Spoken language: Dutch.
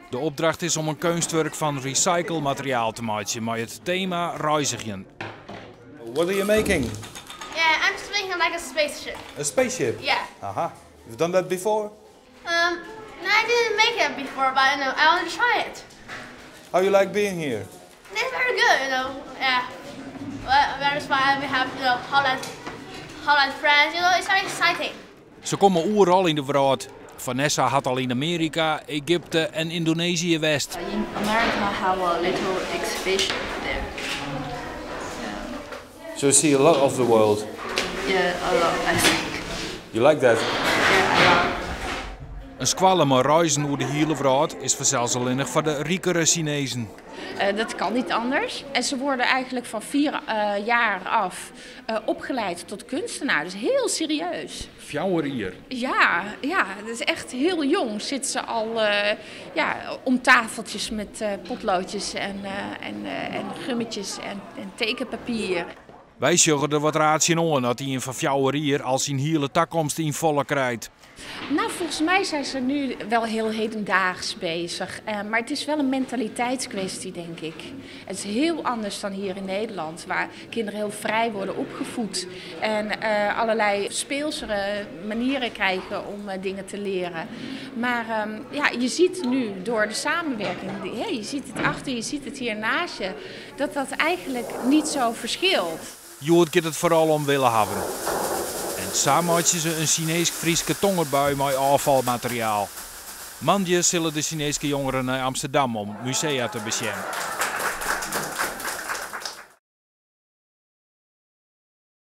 De opdracht is om een kunstwerk van recyclemateriaal te maken met het thema reizigen. What are you making? Yeah, I'm just making like a spaceship. A spaceship? Yeah. Aha. You've done that before? No, I didn't make it before, but I want to try it. How you like being here? It's very good, Yeah. Well, that is why we have, Holland friends. It's very exciting. Ze komen overal in de wereld. Vanessa had al in Amerika, Egypte en Indonesië west. In America, have a little exhibition there. So you see a lot of the world. Yeah, a lot, I think. You like that? Yeah, I love. Een squalle maar reizen door de hele wereld is vanzelfsprekend voor de rijkere Chinezen. Dat kan niet anders. En ze worden eigenlijk van 4 jaar af opgeleid tot kunstenaar. Dus heel serieus. 4 jaar. Ja, dat is echt heel jong. Zitten ze al om tafeltjes met potloodjes en gummetjes en tekenpapier. Wij zeggen er wat raadje aan dat hij een van 4 jaar als zijn hele toekomst in volle krijgt. Nou, volgens mij zijn ze nu wel heel hedendaags bezig. Maar het is wel een mentaliteitskwestie, denk ik. Het is heel anders dan hier in Nederland, waar kinderen heel vrij worden opgevoed. En allerlei speelsere manieren krijgen om dingen te leren. Maar je ziet nu door de samenwerking, je ziet het achter, je ziet het hier naast je, dat dat eigenlijk niet zo verschilt. Jood gaat het vooral om willen hebben. En samen maken ze een Chinees-Frieske tongerbui met afvalmateriaal. Mandjes zullen de Chinese jongeren naar Amsterdam om musea te beschermen.